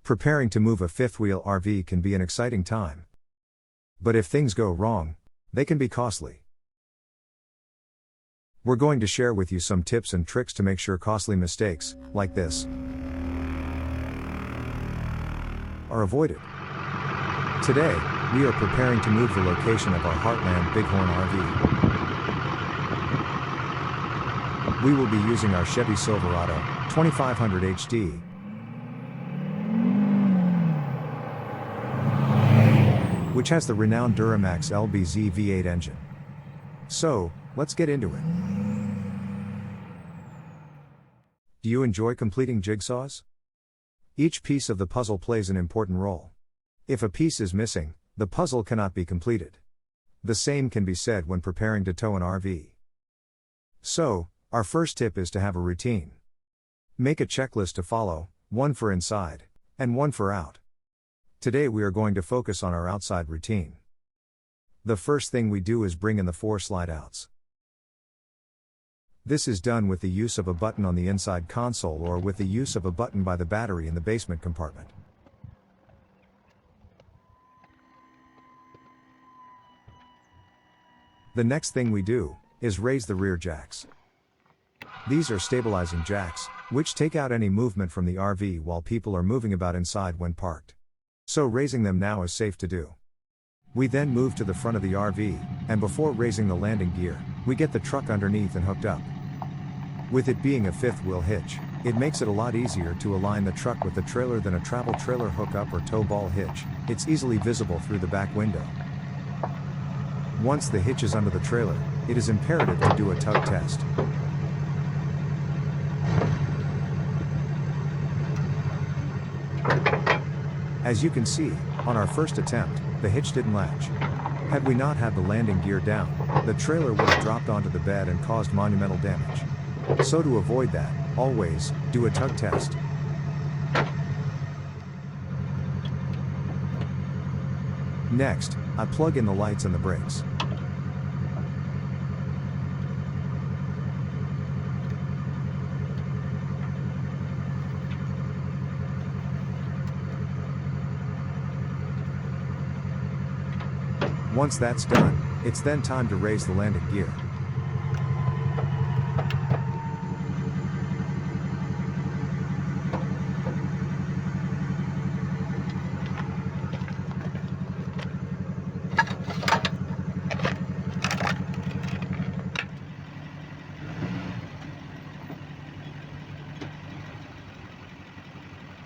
Preparing to move a fifth-wheel RV can be an exciting time. But if things go wrong, they can be costly. We're going to share with you some tips and tricks to make sure costly mistakes, like this, are avoided. Today, we are preparing to move the location of our Heartland Bighorn RV. We will be using our Chevy Silverado 2500 HD. Which has the renowned Duramax LBZ V8 engine. So, let's get into it. Do you enjoy completing jigsaws? Each piece of the puzzle plays an important role. If a piece is missing, the puzzle cannot be completed. The same can be said when preparing to tow an RV. So, our first tip is to have a routine. Make a checklist to follow, one for inside, and one for out. Today we are going to focus on our outside routine. The first thing we do is bring in the 4 slide outs. This is done with the use of a button on the inside console or with the use of a button by the battery in the basement compartment. The next thing we do is raise the rear jacks. These are stabilizing jacks, which take out any movement from the RV while people are moving about inside when parked. So raising them now is safe to do. We then move to the front of the RV, and before raising the landing gear, we get the truck underneath and hooked up. With it being a fifth wheel hitch, it makes it a lot easier to align the truck with the trailer than a travel trailer hookup or tow ball hitch. It's easily visible through the back window. Once the hitch is under the trailer, it is imperative to do a tug test. As you can see, on our first attempt, the hitch didn't latch. Had we not had the landing gear down, the trailer would have dropped onto the bed and caused monumental damage. So to avoid that, always, do a tug test. Next, I plug in the lights and the brakes. Once that's done, it's then time to raise the landing gear.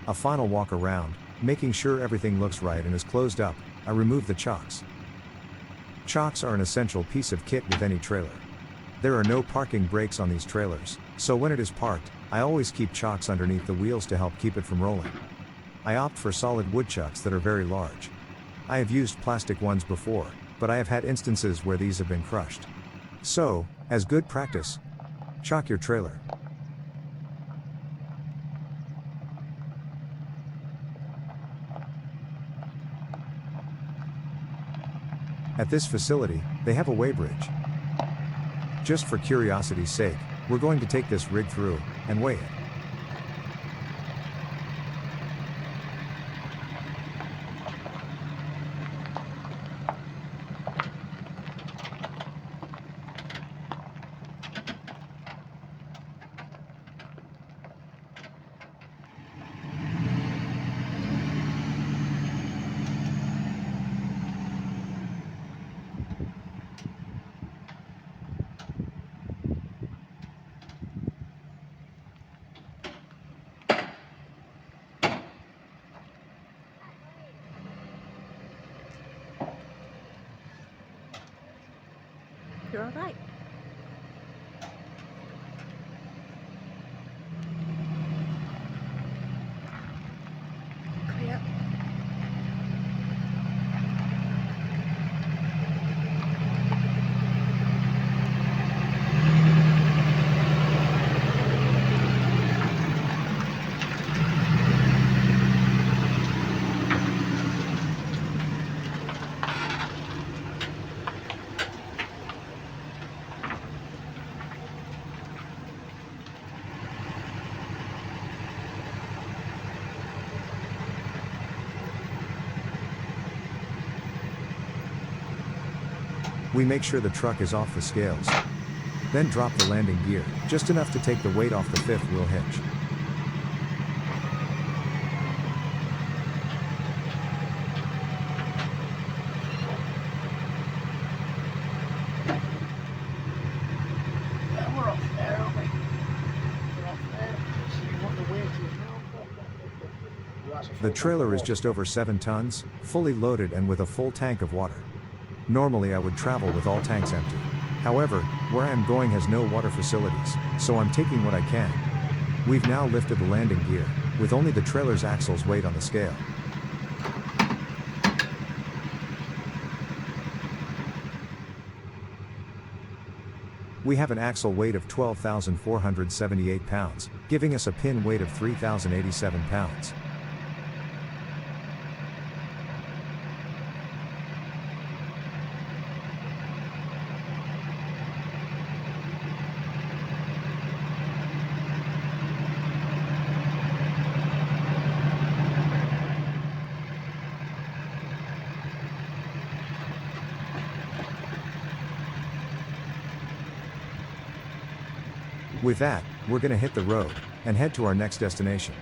A final walk around, making sure everything looks right and is closed up, I remove the chocks. Chocks are an essential piece of kit with any trailer. There are no parking brakes on these trailers, so when it is parked, I always keep chocks underneath the wheels to help keep it from rolling. I opt for solid wood chocks that are very large. I have used plastic ones before, but I have had instances where these have been crushed. So, as good practice, chock your trailer. At this facility, they have a weighbridge. Just for curiosity's sake, we're going to take this rig through and weigh it. You're all right. Yep. We make sure the truck is off the scales. Then drop the landing gear, just enough to take the weight off the fifth wheel hitch. The trailer is just over 7 tons, fully loaded and with a full tank of water. Normally I would travel with all tanks empty. However, where I am going has no water facilities, so I'm taking what I can. We've now lifted the landing gear, with only the trailer's axle's weight on the scale. We have an axle weight of 12,478 pounds, giving us a pin weight of 3,087 pounds. With that, we're gonna hit the road, and head to our next destination.